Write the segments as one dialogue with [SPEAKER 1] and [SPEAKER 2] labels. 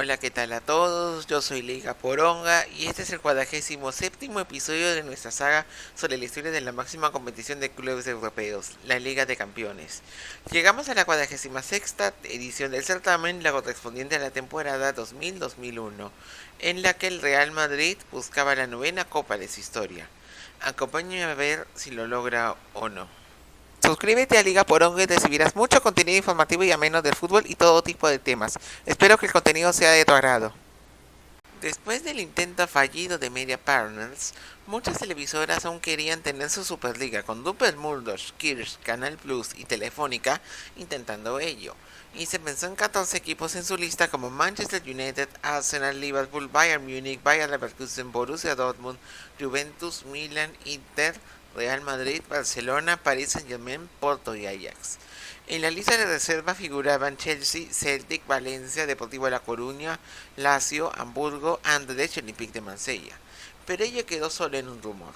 [SPEAKER 1] Hola, ¿qué tal a todos? Yo soy Liga Poronga y este es el 47º episodio de nuestra saga sobre la historia de la máxima competición de clubes europeos, la Liga de Campeones. Llegamos a la 46ª edición del certamen, la correspondiente a la temporada 2000-2001, en la que el Real Madrid buscaba la novena copa de su historia. Acompáñenme a ver si lo logra o no. Suscríbete a Liga Poronga y recibirás mucho contenido informativo y ameno del fútbol y todo tipo de temas. Espero que el contenido sea de tu agrado. Después del intento fallido de Media Partners, muchas televisoras aún querían tener su Superliga con Rupert Murdoch, Kirsch, Canal Plus y Telefónica intentando ello, y se pensó en 14 equipos en su lista como Manchester United, Arsenal, Liverpool, Bayern Múnich, Bayer Leverkusen, Borussia Dortmund, Juventus, Milan, Inter, Real Madrid, Barcelona, Paris Saint-Germain, Porto y Ajax. En la lista de reserva figuraban Chelsea, Celtic, Valencia, Deportivo La Coruña, Lazio, Hamburgo, Anderlecht y Olympique de Marsella. Pero ello quedó solo en un rumor.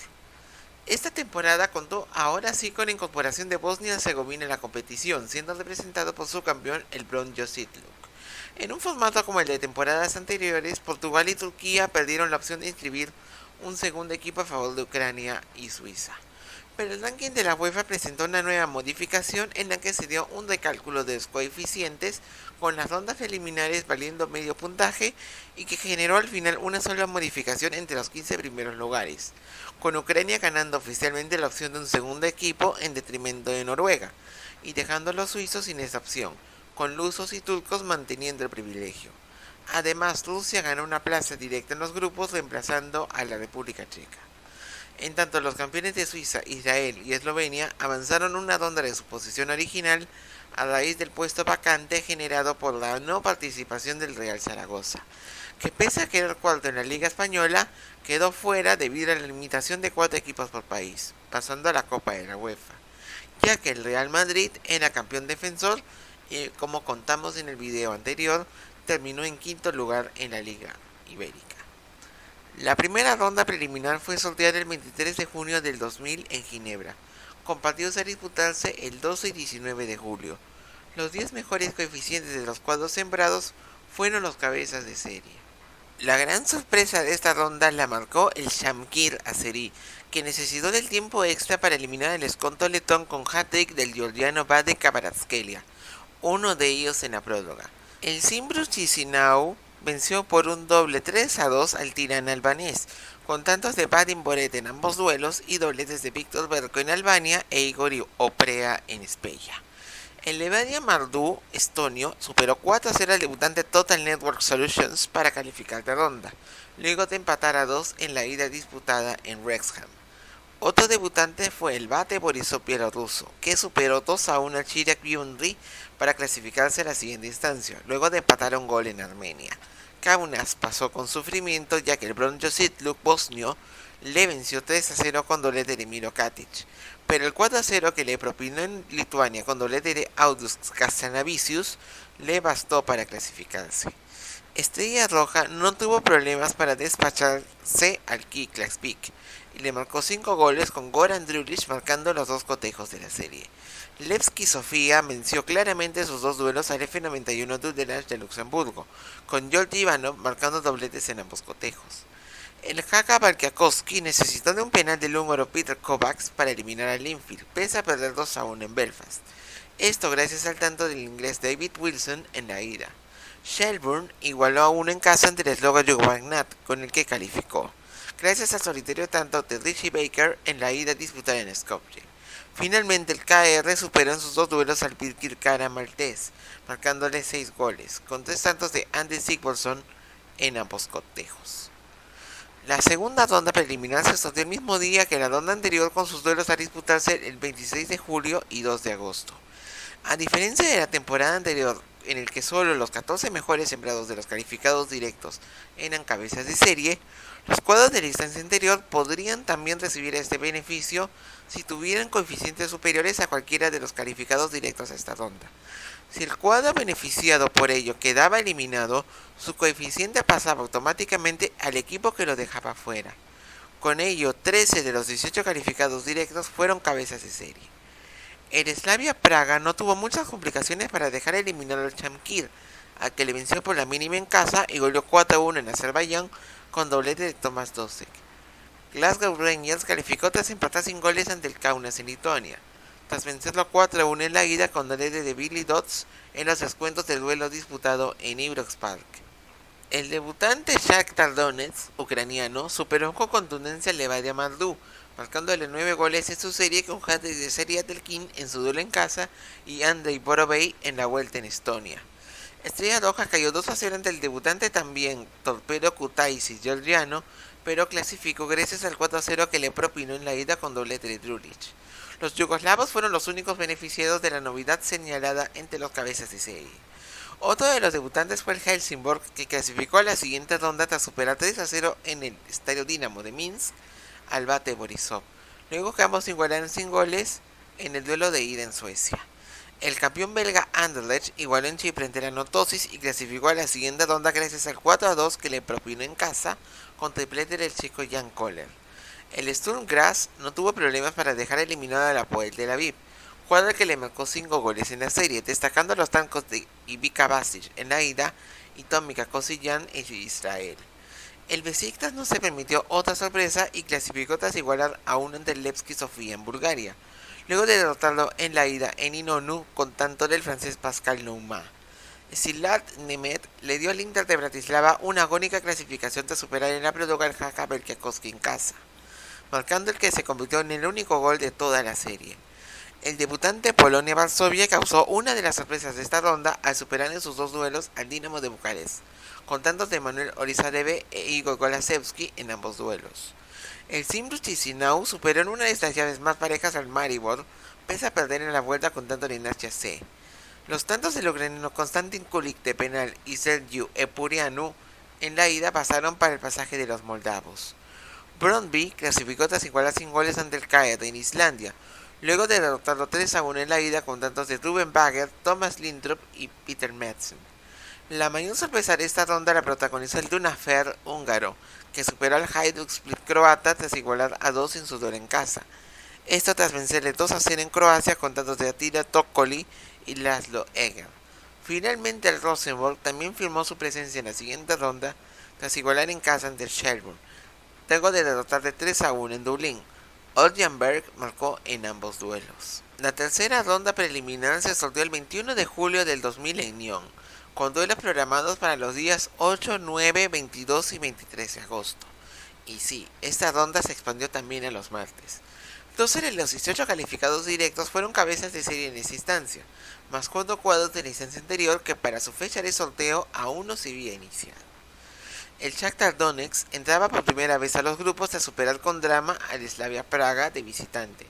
[SPEAKER 1] Esta temporada contó ahora sí con la incorporación de Bosnia-Herzegovina en la competición, siendo representado por su campeón el Brno Sitluk. En un formato como el de temporadas anteriores, Portugal y Turquía perdieron la opción de inscribir un segundo equipo a favor de Ucrania y Suiza. Pero el ranking de la UEFA presentó una nueva modificación en la que se dio un recálculo de los coeficientes con las rondas preliminares valiendo medio puntaje y que generó al final una sola modificación entre los 15 primeros lugares, con Ucrania ganando oficialmente la opción de un segundo equipo en detrimento de Noruega y dejando a los suizos sin esa opción, con lusos y turcos manteniendo el privilegio. Además, Rusia ganó una plaza directa en los grupos reemplazando a la República Checa. En tanto, los campeones de Suiza, Israel y Eslovenia avanzaron una ronda de su posición original a raíz del puesto vacante generado por la no participación del Real Zaragoza, que pese a quedar cuarto en la Liga Española, quedó fuera debido a la limitación de 4 equipos por país, pasando a la Copa de la UEFA, ya que el Real Madrid era campeón defensor y, como contamos en el video anterior, terminó en quinto lugar en la Liga Ibérica. La primera ronda preliminar fue sorteada el 23 de junio del 2000 en Ginebra, con partidos a disputarse el 12 y 19 de julio. Los 10 mejores coeficientes de los cuadros sembrados fueron los cabezas de serie. La gran sorpresa de esta ronda la marcó el Shamkir Azeri, que necesitó del tiempo extra para eliminar el esconto letón con hat-trick del georgiano Bade Kvaratskhelia, uno de ellos en la próloga. El Zimbru Chisinau venció por un doble 3-2 al tirano albanés, con tantos de Vadim Boret en ambos duelos y dobletes de Víctor Berko en Albania e Igor Oprea en Espeya. El Levadia Mardu estonio superó 4-0 al debutante Total Network Solutions para calificar la ronda, luego de empatar a 2 en la ida disputada en Wrexham. Otro debutante fue el Bate Borisov bielorruso, que superó 2-1 al Chiriak Gyumri para clasificarse a la siguiente instancia, luego de empatar un gol en Armenia. Kaunas pasó con sufrimiento ya que el Brno Sitluk bosnio le venció 3-0 con doblete de Miro Katic, pero el 4-0 que le propinó en Lituania con doblete de Audrius Kastanavicius le bastó para clasificarse. Estrella Roja no tuvo problemas para despacharse al Kiklakspik y le marcó 5 goles con Goran Drulic marcando los 2 cotejos de la serie. Levski Sofía venció claramente sus 2 duelos al F91 Dudelange de Luxemburgo, con Georgi Ivanov marcando dobletes en ambos cotejos. El Haka Valkiakowski necesitó de un penal del húngaro Peter Kovacs para eliminar al Linfield, pese a perder 2-1 en Belfast. Esto gracias al tanto del inglés David Wilson en la ida. Shelbourne igualó a 1 en casa ante el Slovakia Bagnat, con el que calificó, gracias al solitario tanto de Richie Baker en la ida disputada en Skopje. Finalmente el KR superó en sus 2 duelos al Birkirkara maltés, marcándole 6 goles, con 3 tantos de Andy Sigurdsson en ambos cotejos. La segunda ronda preliminar se sorteó el mismo día que la ronda anterior, con sus duelos a disputarse el 26 de julio y 2 de agosto. A diferencia de la temporada anterior, en el que solo los 14 mejores sembrados de los calificados directos eran cabezas de serie, los cuadros de la instancia anterior podrían también recibir este beneficio si tuvieran coeficientes superiores a cualquiera de los calificados directos a esta ronda. Si el cuadro beneficiado por ello quedaba eliminado, su coeficiente pasaba automáticamente al equipo que lo dejaba fuera. Con ello, 13 de los 18 calificados directos fueron cabezas de serie. El Slavia Praga no tuvo muchas complicaciones para dejar eliminado al Shamkir, a que le venció por la mínima en casa y goleó 4-1 en Azerbaiyán con doblete de Tomas Dosek. Glasgow Rangers calificó tras empatar sin goles ante el Kaunas en Lituania, tras vencerlo 4-1 en la ida con doblete de Billy Dodds en los descuentos del duelo disputado en Ibrox Park. El debutante Shakhtar Donetsk, ucraniano, superó con contundencia al Levadia Mardu, marcándole 9 goles en su serie con hat-trick de Serie Telkin en su duelo en casa y Andrei Borovey en la vuelta en Estonia. Estrella Roja cayó 2-0 ante el debutante también Torpedo Kutaisi georgiano, pero clasificó gracias al 4-0 que le propinó en la ida con doblete de Drulic. Los yugoslavos fueron los únicos beneficiados de la novedad señalada entre los cabezas de serie. Otro de los debutantes fue el Helsingborg, que clasificó a la siguiente ronda tras superar 3-0 en el Estadio Dinamo de Minsk al Bate Borisov. Luego que ambos igualaron sin goles en el duelo de ida en Suecia. El campeón belga Anderlecht igualó en Chipre ante la Notosis y clasificó a la siguiente ronda gracias al 4-2 que le propinó en casa con triplete del chico Jan Koller. El Sturm Graz no tuvo problemas para dejar eliminado a la Apoel Tel Aviv, cuadra que le marcó 5 goles en la serie, destacando a los tancos de Ivica Basic en la ida y Tomika Kostilyan en Israel. El Besiktas no se permitió otra sorpresa y clasificó tras igualar a un ante el Levski Sofía en Bulgaria, luego de derrotarlo en la ida en Inonu con tanto del francés Pascal Nouma. Szilard Nemeth le dio al Inter de Bratislava una agónica clasificación tras superar en la prórroga al Haka Belkakowski en casa, marcando el que se convirtió en el único gol de toda la serie. El debutante Polonia-Varsovia causó una de las sorpresas de esta ronda al superar en sus dos duelos al Dinamo de Bucarest, con tantos de Manuel Orizadebe e Igor Golasewski en ambos duelos. El Zimbru Chisinau superó en una de estas llaves más parejas al Maribor, pese a perder en la vuelta con tanto de Inercia C. Los tantos del ucraniano Konstantin Kulik de penal y Sergiu Epurianu en la ida pasaron para el pasaje de los moldavos. Brøndby clasificó tras igualar sin goles ante el Caer en Islandia, luego de derrotarlo 3-1 en la ida con tantos de Ruben Bagger, Thomas Lindrup y Peter Madsen. La mayor sorpresa de esta ronda la protagonizó el Dunafer húngaro, que superó al Hajduk Split croata tras igualar a 2 en su duelo en casa. Esto tras vencerle 2-0 en Croacia con tantos de Attila Toccoli y Laszlo Eger. Finalmente el Rosenborg también firmó su presencia en la siguiente ronda tras igualar en casa ante el Shelbourne, luego de derrotar de 3-1 en Dublín. Oldenburg marcó en ambos duelos. La tercera ronda preliminar se sorteó el 21 de julio del 2000 en Nyon, con duelos programados para los días 8, 9, 22 y 23 de agosto. Y sí, esta ronda se expandió también a los martes. 12 de los 18 calificados directos fueron cabezas de serie en esta instancia, más 4 cuadros de la instancia anterior que para su fecha de sorteo aún no se había iniciado. El Shakhtar Donetsk entraba por primera vez a los grupos tras superar con drama al Slavia Praga de visitante,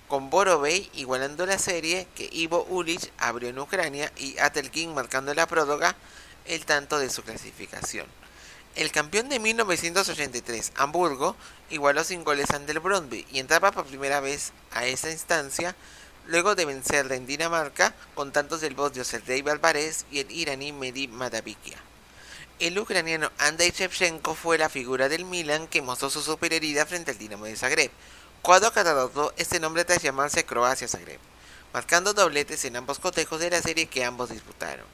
[SPEAKER 1] con Borovey igualando la serie que Ivo Ulic abrió en Ucrania y Atelkin marcando la prórroga el tanto de su clasificación. El campeón de 1983, Hamburgo, igualó sin goles ante el Brøndby y entraba por primera vez a esa instancia luego de vencerla en Dinamarca con tantos del bosnio Sergei Alvarez y el iraní Mehdi Madavikia. El ucraniano Andrei Shevchenko fue la figura del Milan que mostró su superioridad frente al Dinamo de Zagreb, cuadro que adoptó este nombre tras llamarse Croacia Zagreb, marcando dobletes en ambos cotejos de la serie que ambos disputaron.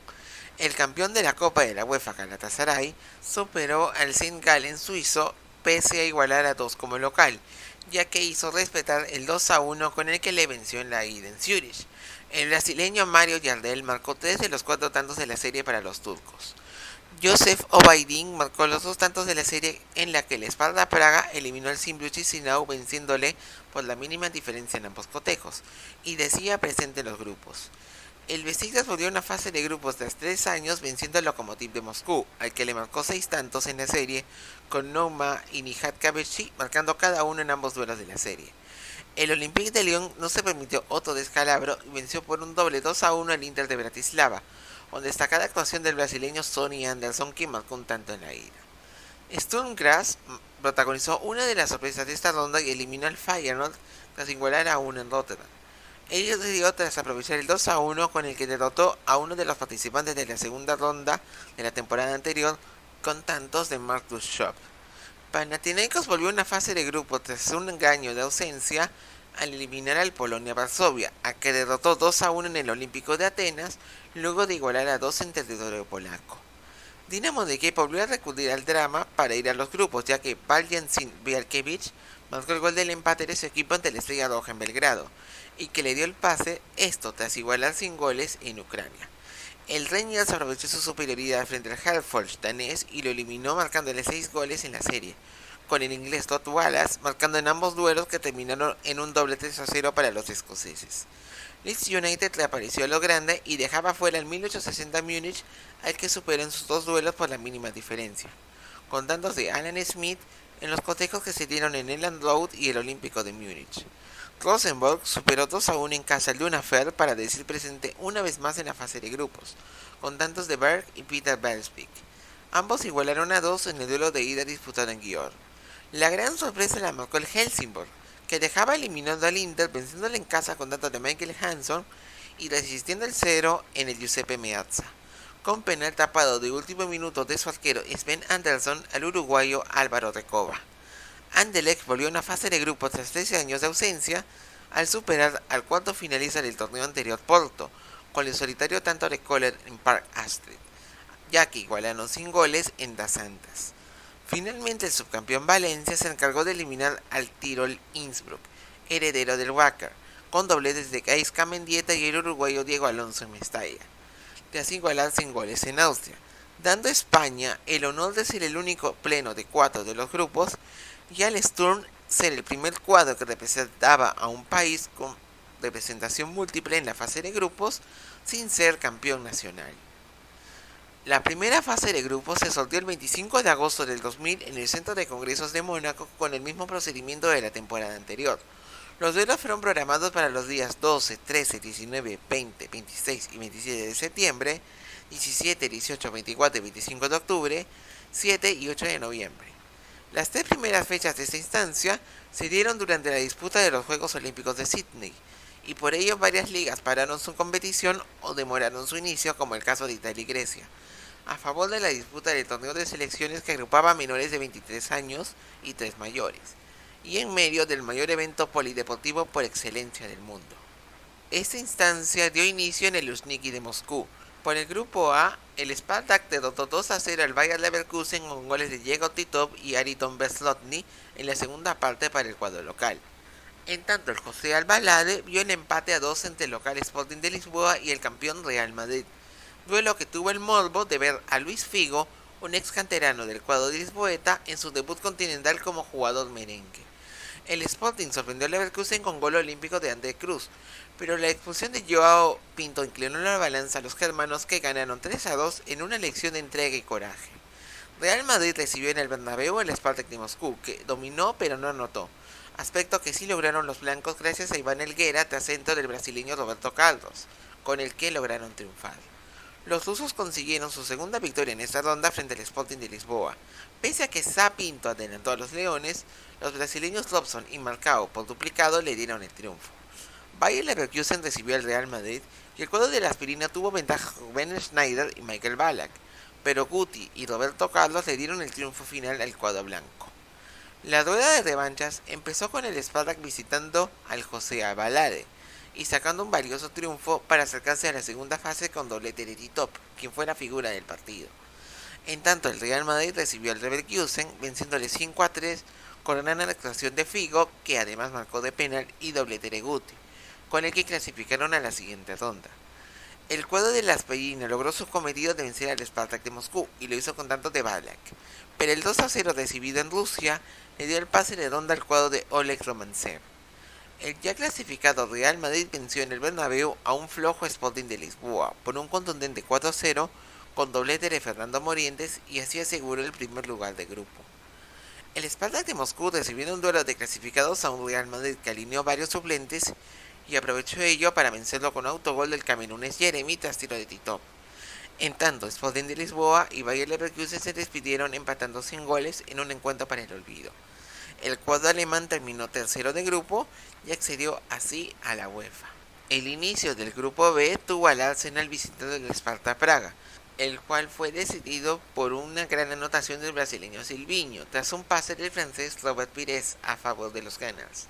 [SPEAKER 1] El campeón de la Copa de la UEFA Galatasaray superó al St. Gallen suizo pese a igualar a 2 como local, ya que hizo respetar el 2-1 con el que le venció en la ida en Zurich. El brasileño Mario Jardel marcó 3 de los 4 tantos de la serie para los turcos. Joseph Obaidin marcó los 2 tantos de la serie en la que el Sparta Praga eliminó al Zimbru Chisinau venciéndole por la mínima diferencia en ambos cotejos, y decía presente en los grupos. El Besiktas volvió a una fase de grupos tras 3 años venciendo al Lokomotiv de Moscú, al que le marcó 6 tantos en la serie, con Nouma y Nihat Kabeshi marcando cada uno en ambos duelos de la serie. El Olympique de Lyon no se permitió otro descalabro y venció por un doble 2-1 al Inter de Bratislava, con destacada actuación del brasileño Sonny Anderson, que marcó un tanto en la ida. Sturm Graz protagonizó una de las sorpresas de esta ronda y eliminó al Feyenoord tras igualar a 1 en Rotterdam. Ello se dio tras aprovechar el 2-1 con el que derrotó a uno de los participantes de la segunda ronda de la temporada anterior con tantos de Marcus Schopp. Panathinaikos volvió a una fase de grupo tras un año de ausencia al eliminar al Polonia Varsovia, a que derrotó 2-1 en el Olímpico de Atenas, luego de igualar a 2 en territorio polaco. Dinamo de Kiev volvió a recurrir al drama para ir a los grupos, ya que Valjancin Bialkiewicz marcó el gol del empate de su equipo ante la Estrella Roja en Belgrado, y que le dio el pase, esto tras igualar sin goles en Ucrania. El Rangers aprovechó su superioridad frente al Hertford danés y lo eliminó marcándole 6 goles en la serie, con el inglés Todd Wallace marcando en ambos duelos que terminaron en un doble 3-0 para los escoceses. Leeds United reapareció a lo grande y dejaba fuera el 1860 Múnich, al que superó en sus dos duelos por la mínima diferencia, con tantos de Alan Smith en los cotejos que se dieron en Elland Road y el Olímpico de Múnich. Rosenborg superó 2-1 en casa al Dunafer para decir presente una vez más en la fase de grupos, con tantos de Berg y Peter Belsvik. Ambos igualaron a 2 en el duelo de ida disputado en Győr. La gran sorpresa la marcó el Helsingborg, que dejaba eliminando al Inter venciéndole en casa con datos de Michael Hanson y resistiendo el 0 en el Giuseppe Meazza, con penal tapado de último minuto de su arquero Sven Andersson al uruguayo Álvaro Recoba. Anderlecht volvió a una fase de grupo tras 13 años de ausencia al superar al cuarto finalista del torneo anterior Porto, con el solitario tanto de Kohler en Park Astrid, ya que igualaron sin goles en Das Santas. Finalmente el subcampeón Valencia se encargó de eliminar al Tirol Innsbruck, heredero del Wacker, con dobletes de Gaisca Mendieta y el uruguayo Diego Alonso en Mestalla, tras igualar sin goles en Austria, dando a España el honor de ser el único pleno de 4 de los grupos y al Sturm ser el primer cuadro que representaba a un país con representación múltiple en la fase de grupos sin ser campeón nacional. La primera fase de grupos se sorteó el 25 de agosto del 2000 en el Centro de Congresos de Mónaco con el mismo procedimiento de la temporada anterior. Los duelos fueron programados para los días 12, 13, 19, 20, 26 y 27 de septiembre, 17, 18, 24 y 25 de octubre, 7 y 8 de noviembre. Las tres primeras fechas de esta instancia se dieron durante la disputa de los Juegos Olímpicos de Sydney, y por ello varias ligas pararon su competición o demoraron su inicio, como el caso de Italia y Grecia, a favor de la disputa del torneo de selecciones que agrupaba a menores de 23 años y 3 mayores, y en medio del mayor evento polideportivo por excelencia del mundo. Esta instancia dio inicio en el Luzhniki de Moscú. Por el grupo A, el Spartak derrotó 2-0 al Bayer Leverkusen con goles de Diego Titov y Ariton Beslotny en la segunda parte para el cuadro local. En tanto, el José Albalade vio el empate a 2 entre el local Sporting de Lisboa y el campeón Real Madrid, duelo que tuvo el morbo de ver a Luis Figo, un ex canterano del cuadro de Lisboeta, en su debut continental como jugador merengue. El Sporting sorprendió al Leverkusen con gol olímpico de André Cruz, pero la expulsión de Joao Pinto inclinó la balanza a los germanos, que ganaron 3-2 en una lección de entrega y coraje. Real Madrid recibió en el Bernabéu al Spartak de Moscú, que dominó pero no anotó, aspecto que sí lograron los blancos gracias a Iván Helguera tras centro del brasileño Roberto Carlos, con el que lograron triunfar. Los rusos consiguieron su segunda victoria en esta ronda frente al Sporting de Lisboa. Pese a que Sá Pinto adelantó a los leones, los brasileños Robson y Marcao por duplicado le dieron el triunfo. Bayer Leverkusen recibió al Real Madrid y el cuadro de la aspirina tuvo ventaja con Ben Schneider y Michael Ballack, pero Guti y Roberto Carlos le dieron el triunfo final al cuadro blanco. La rueda de revanchas empezó con el Spartak visitando al José Albalade y sacando un valioso triunfo para acercarse a la segunda fase con doblete de Titov, quien fue la figura del partido. En tanto, el Real Madrid recibió al Leverkusen venciéndole 5-3 con gran actuación de Figo, que además marcó de penal, y doblete de Guti, con el que clasificaron a la siguiente ronda. El cuadro de la aspirina logró su cometido de vencer al Spartak de Moscú y lo hizo con tanto de Ballack, pero el 2-0 recibido en Rusia le dio el pase de ronda al cuadro de Oleg Romantsev. El ya clasificado Real Madrid venció en el Bernabéu a un flojo Sporting de Lisboa por un contundente 4-0 con doblete de Fernando Morientes, y así aseguró el primer lugar de grupo. El Spartak de Moscú recibió un duelo de clasificados a un Real Madrid que alineó varios suplentes y aprovechó ello para vencerlo con autogol del camerunés Jeremy tras tiro de Titov. En tanto, Sporting de Lisboa y Bayer Leverkusen se despidieron empatando sin goles en un encuentro para el olvido. El cuadro alemán terminó tercero de grupo y accedió así a la UEFA. El inicio del grupo B tuvo al Arsenal visitando el Sparta Praga, el cual fue decidido por una gran anotación del brasileño Silvinho, tras un pase del francés Robert Pires a favor de los Gunners.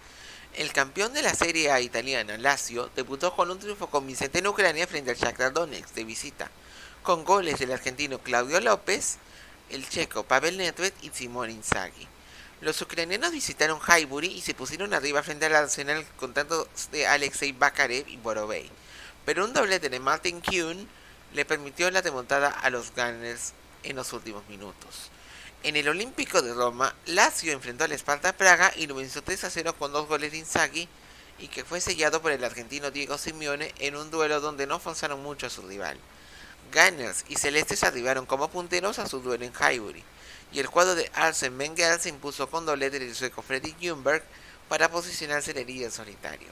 [SPEAKER 1] El campeón de la Serie A italiana, Lazio, debutó con un triunfo convincente en Ucrania frente al Shakhtar Donetsk de visita, con goles del argentino Claudio López, el checo Pavel Nedved y Simone Inzaghi. Los ucranianos visitaron Highbury y se pusieron arriba frente al Arsenal con tantos de Alexei Bakarev y Borovey, pero un doblete de Martin Keown le permitió la remontada a los Gunners en los últimos minutos. En el Olímpico de Roma, Lazio enfrentó al Sparta Praga y lo venció 3-0 con 2 goles de Inzaghi y que fue sellado por el argentino Diego Simeone en un duelo donde no forzaron mucho a su rival. Gunners y Celestes arribaron como punteros a su duelo en Highbury, y el cuadro de Arsene Wenger se impuso con doblete del sueco Fredrik Ljungberg para posicionarse en el líder solitario.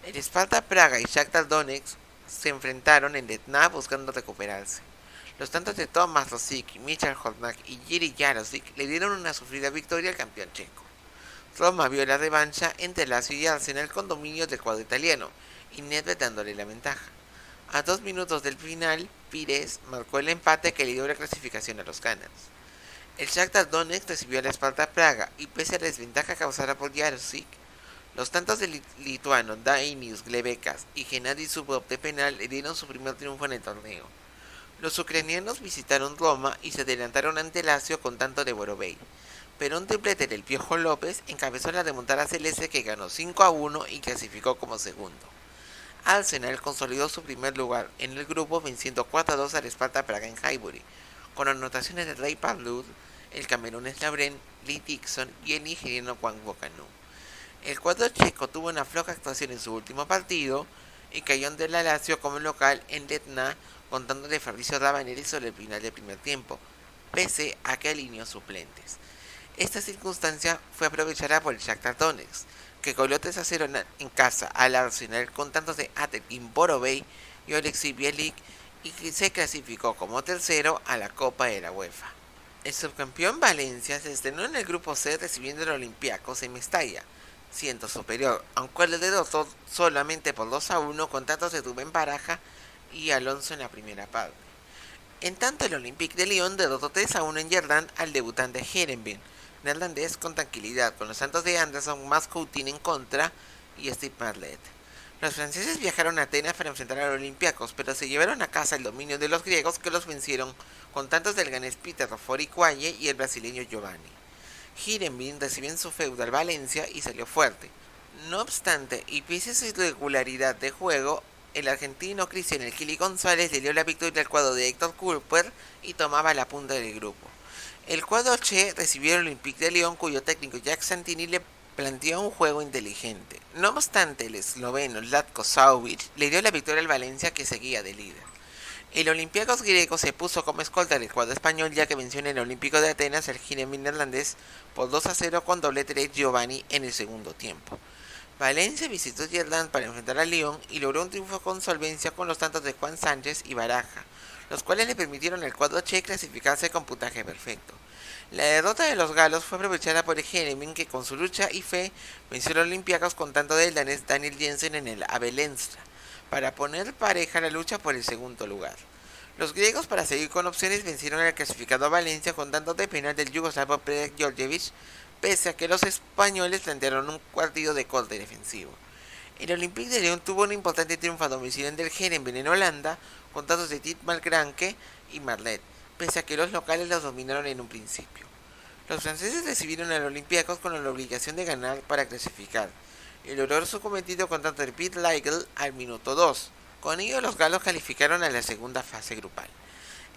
[SPEAKER 1] El Sparta Praga y Shakhtar Donetsk se enfrentaron en Letná buscando recuperarse. Los tantos de Tomáš Rosick, Michal Horňák y Jiří Jarošić le dieron una sufrida victoria al campeón checo. Roma vio la revancha entre Lazio y Arsenal con dominio del cuadro italiano, y Nedved dándole la ventaja. A 2 minutos del final, Pires marcó el empate que le dio la clasificación a los Gunners. El Shakhtar Donetsk recibió a la Sparta Praga y pese a la desventaja causada por Jarošić, los tantos del lituano Dainius Glebekas y Gennady Zubov de penal le dieron su primer triunfo en el torneo. Los ucranianos visitaron Roma y se adelantaron ante Lazio con tanto de Borovey, pero un triplete del Piojo López encabezó la remontada celeste que ganó 5-1 y clasificó como segundo. Arsenal consolidó su primer lugar en el grupo venciendo 4-2 al Sparta Praga en Highbury, con anotaciones de Ray Parlour, el camerunés Labren, Lee Dixon y el nigeriano Juan Bocanu. El cuadro checo tuvo una floja actuación en su último partido y cayó ante la Lazio como local en Letná, contando de Fabrizio Ravanelli sobre el final del primer tiempo, pese a que alineó suplentes. Esta circunstancia fue aprovechada por el Shakhtar Donetsk, que goleó 3-0 en casa al Arsenal con tantos de Atekin Borovey y Oleksiy Bielik y que se clasificó como tercero a la Copa de la UEFA. El subcampeón Valencia se estrenó en el grupo C recibiendo al Olympiacos en Mestalla, siendo superior, aunque le derrotó solamente por 2-1 con tantos de Rubén Baraja y Alonso en la primera parte. En tanto, el Olympique de Lyon derrotó 3-1 en Jerdán al debutante Heerenveen, neerlandés con tranquilidad, con los tantos de Anderson, Mascoutin en contra y Steve Marlet. Los franceses viajaron a Atenas para enfrentar a los Olympiacos, pero se llevaron a casa el dominio de los griegos que los vencieron con tantos del ganés Peter Foricuaye y el brasileño Giovanni. Heerenveen recibió en su feudo al Valencia y salió fuerte. No obstante, y pese a su irregularidad de juego, el argentino Cristian El Kili González le dio la victoria al cuadro de Héctor Cooper y tomaba la punta del grupo. El cuadro Che recibió el Olympique de Lyon, cuyo técnico Jack Santini le planteó un juego inteligente. No obstante, el esloveno Zlatko Sauvic le dio la victoria al Valencia, que seguía de líder. El Olympiacos griego se puso como escolta del cuadro español, ya que venció en el Olímpico de Atenas el Heerenveen neerlandés por 2-0 con doblete de Giovanni en el segundo tiempo. Valencia visitó Jerdán para enfrentar a Lyon y logró un triunfo con solvencia con los tantos de Juan Sánchez y Baraja, los cuales le permitieron al cuadro che clasificarse con puntaje perfecto. La derrota de los galos fue aprovechada por el Heerenveen, que con su lucha y fe venció a los Olympiacos con tanto del danés Daniel Jensen en el Abelenstra, para poner pareja la lucha por el segundo lugar. Los griegos, para seguir con opciones, vencieron al clasificado Valencia con tanto de penal del yugoslavo Predrag Djordjevic, pese a que los españoles plantearon un partido de corte defensivo. El Olympique de Lyon tuvo un importante triunfo a domicilio en el Heerenveen en Holanda, con tantos de Dietmar Granke y Marlet, pese a que los locales los dominaron en un principio. Los franceses recibieron al Olympiacos con la obligación de ganar para clasificar, y logró su cometido con tanto de Pete Leigel al minuto 2. Con ello, los galos calificaron a la segunda fase grupal.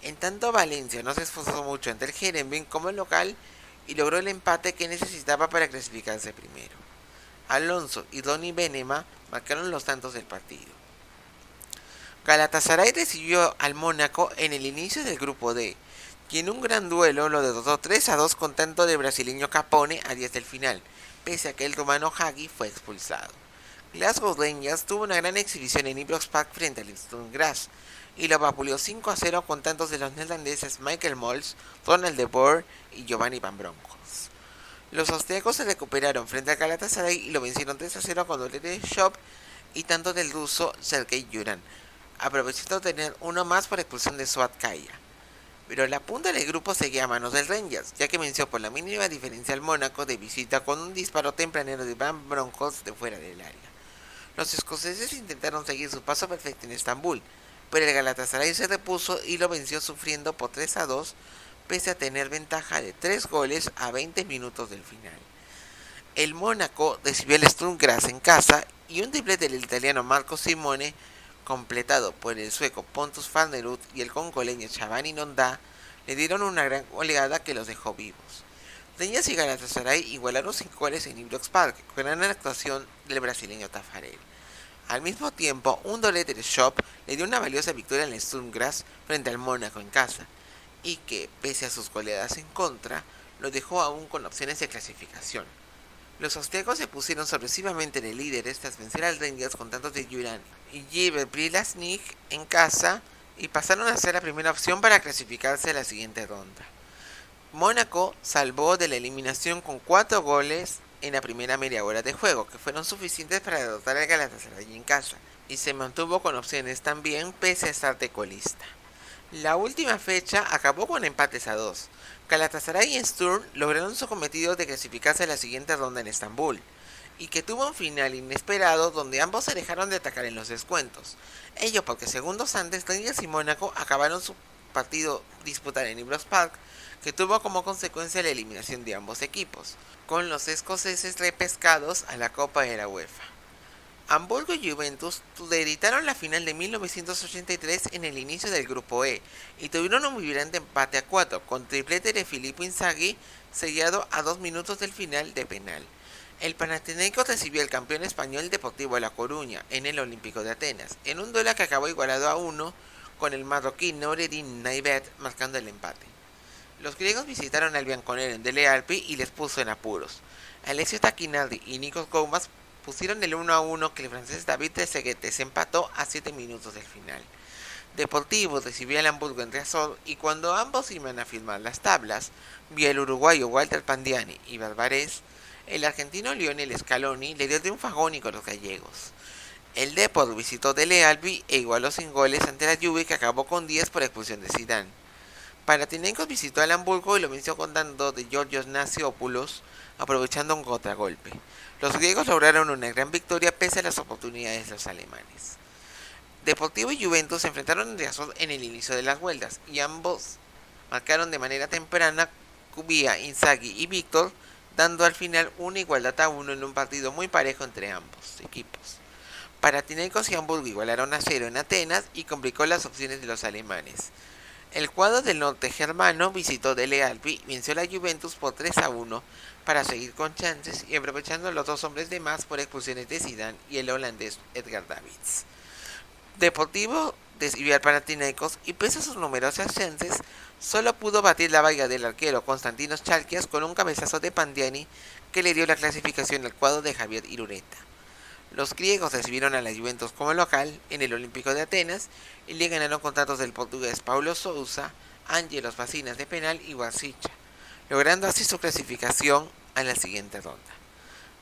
[SPEAKER 1] En tanto, Valencia no se esforzó mucho ante el Heerenveen como el local y logró el empate que necesitaba para clasificarse primero. Alonso y Donny Venema marcaron los tantos del partido. Galatasaray recibió al Mónaco en el inicio del grupo D, y en un gran duelo lo derrotó 3-2 con tanto del brasileño Capone a 10 del final, pese a que el rumano Hagi fue expulsado. Glasgow Rangers tuvo una gran exhibición en Ibrox Park frente al Sturm Graz y lo vapuleó 5-0 con tantos de los neerlandeses Michael Mols, Ronald de Boer y Giovanni Van Bronckhorst. Los austriacos se recuperaron frente a Galatasaray y lo vencieron 3-0 con doblete de Shop y tanto del ruso Sergei Yuran, aprovechando tener uno más por expulsión de Suat Kaya. Pero la punta del grupo seguía a manos del Rangers, ya que venció por la mínima diferencia al Mónaco de visita con un disparo tempranero de Van Bronckhorst de fuera del área. Los escoceses intentaron seguir su paso perfecto en Estambul, pero el Galatasaray se repuso y lo venció sufriendo por 3-2, pese a tener ventaja de 3 goles a 20 minutos del final. El Mónaco recibió el Sturm Graz en casa y un triplete del italiano Marco Simone, completado por el sueco Pontus Farnerud y el congoleño Chavani Nonda, le dieron una gran goleada que los dejó vivos. Rangers y Galatasaray igualaron 5 goles en Ibrox Park, con gran actuación del brasileño Tafarel. Al mismo tiempo, un doblete de Shop le dio una valiosa victoria en el Sturm Graz frente al Mónaco en casa, y que, pese a sus goleadas en contra, lo dejó aún con opciones de clasificación. Los austriacos se pusieron sorpresivamente de líderes tras vencer al Rangers con tantos de Juran y Jiver Prilasnik en casa y pasaron a ser la primera opción para clasificarse a la siguiente ronda. Mónaco salvó de la eliminación con 4 goles en la primera media hora de juego, que fueron suficientes para derrotar al Galatasaray en casa, y se mantuvo con opciones también pese a estar de colista. La última fecha acabó con empates a 2. Galatasaray y Sturm lograron su cometido de clasificarse a la siguiente ronda en Estambul, y que tuvo un final inesperado donde ambos se dejaron de atacar en los descuentos. Ello porque segundos antes Rangers y Mónaco acabaron su partido disputar en Ibrox Park, que tuvo como consecuencia la eliminación de ambos equipos, con los escoceses repescados a la Copa de la UEFA. Hamburgo y Juventus reeditaron la final de 1983 en el inicio del grupo E y tuvieron un vibrante empate a 4 con triplete de Filippo Inzaghi sellado a 2 minutos del final de penal. El Panathinaikos recibió al campeón español Deportivo La Coruña en el Olímpico de Atenas, en un duelo que acabó igualado a 1 con el marroquí Noureddin Naibet marcando el empate. Los griegos visitaron al Bianconero en Dele Alpi y les puso en apuros. Alessio Tacchinardi y Nikos Goumas pusieron el 1-1 que el francés David Trezeguet desempató a 7 minutos del final. Deportivo recibió al Hamburgo en Riazor y cuando ambos iban a firmar las tablas, vía el uruguayo Walter Pandiani y Barbarés, el argentino Lionel Scaloni le dio triunfo agónico a los gallegos. El Depor visitó Dele Alpi e igualó sin goles ante la Juve que acabó con 10 por expulsión de Zidane. Panathinaikos visitó al Hamburgo y lo venció con tanto de Georgios Nasiopoulos, aprovechando un contragolpe. Los griegos lograron una gran victoria pese a las oportunidades de los alemanes. Deportivo y Juventus se enfrentaron en Riazor en el inicio de las vueltas y ambos marcaron de manera temprana Cubía, Inzaghi y Víctor, dando al final una igualdad a 1 en un partido muy parejo entre ambos equipos. Panathinaikos y Hamburgo igualaron a 0 en Atenas y complicó las opciones de los alemanes. El cuadro del norte germano visitó Dele Alpi y venció a la Juventus por 3-1 para seguir con chances y aprovechando los 2 hombres de más por expulsiones de Zidane y el holandés Edgar Davids. Deportivo recibió al Panathinaikos y pese a sus numerosas chances, solo pudo batir la valla del arquero Konstantinos Chalkias con un cabezazo de Pandiani que le dio la clasificación al cuadro de Javier Irureta. Los griegos recibieron a la Juventus como local en el Olímpico de Atenas y le ganaron contratos del portugués Paulo Sousa, Ángelos Vacinas de penal y Guasicha, logrando así su clasificación a la siguiente ronda.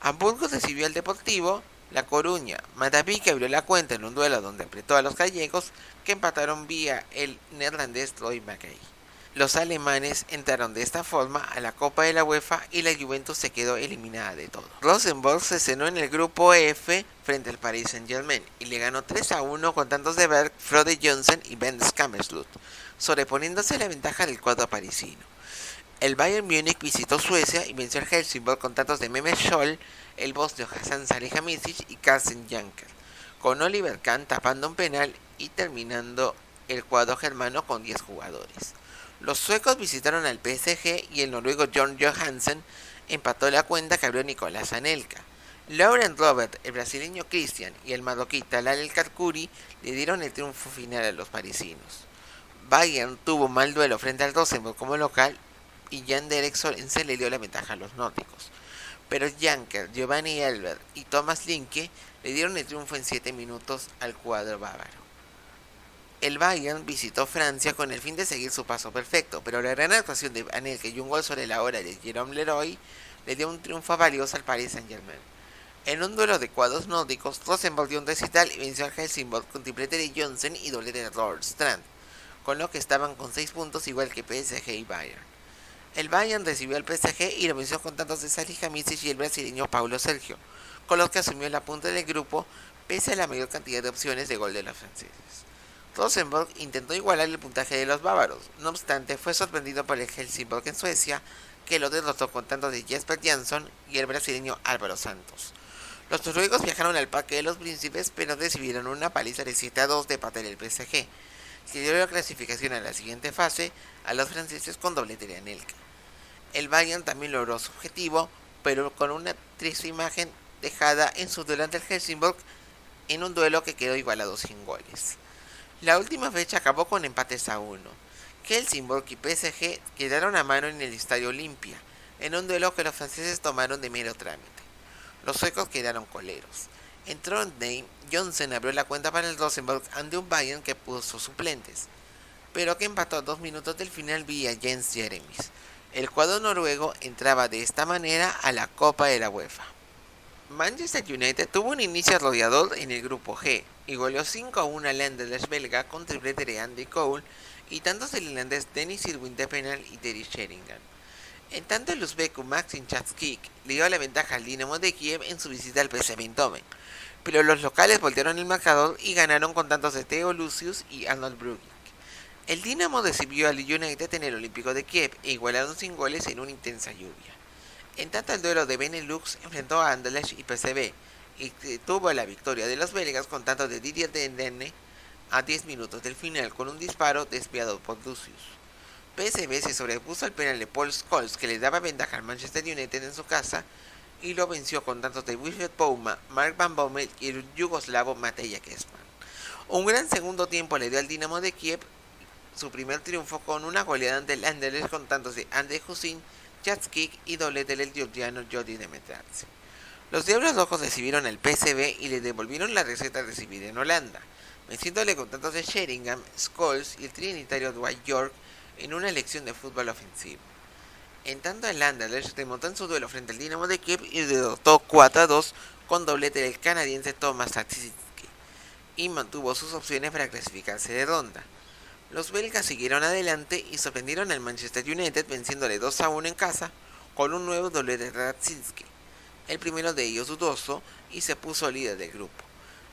[SPEAKER 1] Hamburgo recibió al Deportivo La Coruña. Madaví que abrió la cuenta en un duelo donde apretó a los gallegos que empataron vía el neerlandés Troy Mackay. Los alemanes entraron de esta forma a la Copa de la UEFA y la Juventus se quedó eliminada de todo. Rosenborg se cenó en el grupo F frente al Paris Saint-Germain y le ganó 3-1 con tantos de Berg, Frode Johnsen y Ben Skammerslut, sobreponiéndose a la ventaja del cuadro parisino. El Bayern Múnich visitó Suecia y venció al Helsingborg con tantos de Mehmet Scholl, el bosnio Hasan Salihamidzic y Carsten Janker, con Oliver Kahn tapando un penal y terminando el cuadro germano con 10 jugadores. Los suecos visitaron al PSG y el noruego John Johansen empató la cuenta que abrió Nicolás Anelka. Laurent Robert, el brasileño Christian y el marroquí Talal El Karkouri le dieron el triunfo final a los parisinos. Bayern tuvo mal duelo frente al Rosenborg como local y Jan Derek Sorensen le dio la ventaja a los nórdicos. Pero Janker, Giovanni Elber y Thomas Linke le dieron el triunfo en 7 minutos al cuadro bávaro. El Bayern visitó Francia con el fin de seguir su paso perfecto, pero la gran actuación de Anelka y un gol sobre la hora de Jérôme Leroy le dio un triunfo valioso al Paris Saint-Germain. En un duelo de cuadros nórdicos, Rosenborg dio un recital y venció al Helsingborg con triplete de Johnsen y doblete de Robert Strand. con lo que estaban con 6 puntos igual que PSG y Bayern. El Bayern recibió al PSG y lo venció con tantos de Salihamidzic y el brasileño Paulo Sergio, con los que asumió la punta del grupo pese a la mayor cantidad de opciones de gol de los franceses. Rosenborg intentó igualar el puntaje de los bávaros, no obstante fue sorprendido por el Helsingborg en Suecia, que lo derrotó con tantos de Jesper Jansson y el brasileño Álvaro Santos. Los noruegos viajaron al Parque de los Príncipes, pero recibieron una paliza de 7-2 de parte del PSG. Se dio la clasificación a la siguiente fase a los franceses con doblete de Anelka. El Bayern también logró su objetivo, pero con una triste imagen dejada en su duelo ante el Helsingborg en un duelo que quedó igualado sin goles. La última fecha acabó con empates a 1. Helsingborg y PSG quedaron a mano en el Estadio Olimpia, en un duelo que los franceses tomaron de mero trámite. Los suecos quedaron coleros. En Trondheim, Johnsen abrió la cuenta para el Rosenborg ante un Bayern que puso suplentes, pero que empató a 2 minutos del final vía Jens Jeremis. El cuadro noruego entraba de esta manera a la Copa de la UEFA. Manchester United tuvo un inicio arrollador en el grupo G y goleó 5-1 al Anderlecht belga con triplete de Andy Cole y tantos del irlandés Dennis Irwin de penal y Terry Sheringham. En tanto el uzbeco Maxim Chatskik le dio la ventaja al Dinamo de Kiev en su visita al PSV Eindhoven, pero los locales voltearon el marcador y ganaron con tantos de Theo Lucius y Arnold Brugink. El Dinamo recibió al United en el Olímpico de Kiev e igualaron sin goles en una intensa lluvia. En tanto el duelo de Benelux enfrentó a Anderlecht y PSV y tuvo la victoria de los belgas con tanto de Didier Dendenne a 10 minutos del final con un disparo desviado por Lucius. PSV se sobrepuso al penal de Paul Scholes que le daba ventaja al Manchester United en su casa y lo venció con tantos de Wilfried Bouma, Mark Van Bommel y el yugoslavo Mateja Kessman. Un gran segundo tiempo le dio al Dinamo de Kiev su primer triunfo con una goleada ante el Anderlecht con tantos de André Husin, Chatskik y doblete del georgiano Jordi Demetratse. Los Diablos Rojos recibieron al PSV y le devolvieron la receta recibida en Holanda, venciéndole con tantos de Sheringham, Scholes y el trinitario Dwight York en una elección de fútbol ofensivo. En tanto el Anderlecht remontó en su duelo frente al Dinamo de Kiev y derrotó 4-2 con doblete del canadiense Thomas Sachsinski y mantuvo sus opciones para clasificarse de ronda. Los belgas siguieron adelante y sorprendieron al Manchester United venciéndole 2-1 en casa con un nuevo doblete de Radzinski, el primero de ellos dudoso, y se puso líder del grupo.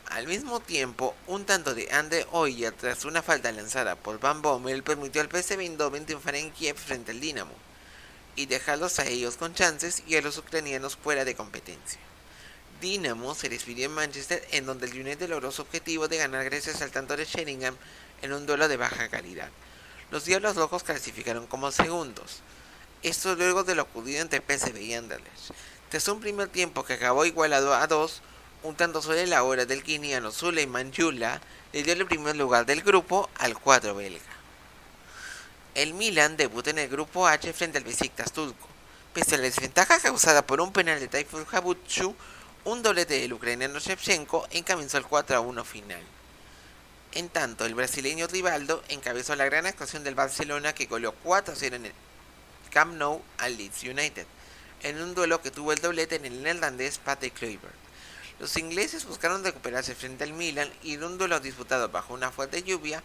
[SPEAKER 1] Al mismo tiempo, un tanto de Andre Hoyer tras una falta lanzada por Van Bommel permitió al PSV Eindhoven triunfar en Kiev frente al Dinamo y dejarlos a ellos con chances y a los ucranianos fuera de competencia. Dinamo se despidió en Manchester, en donde el United logró su objetivo de ganar gracias al tanto de Sheringham en un duelo de baja calidad. Los Diablos Rojos clasificaron como segundos. Esto luego de lo ocurrido entre PSV y Anderlecht. Tras un primer tiempo que acabó igualado a 2, un tanto sobre la hora del guineano Suleiman Yula le dio el primer lugar del grupo al cuadro belga. El Milan debuta en el grupo H frente al Besiktas turco. Pese a la desventaja causada por un penal de Tayfur Habutchu, un doblete del ucraniano Shevchenko encabezó el 4-1 final. En tanto, el brasileño Rivaldo encabezó la gran actuación del Barcelona que goleó 4-0 en el Camp Nou al Leeds United, en un duelo que tuvo el doblete en el neerlandés Patrick Kluivert. Los ingleses buscaron recuperarse frente al Milan y en un duelo disputado bajo una fuerte lluvia,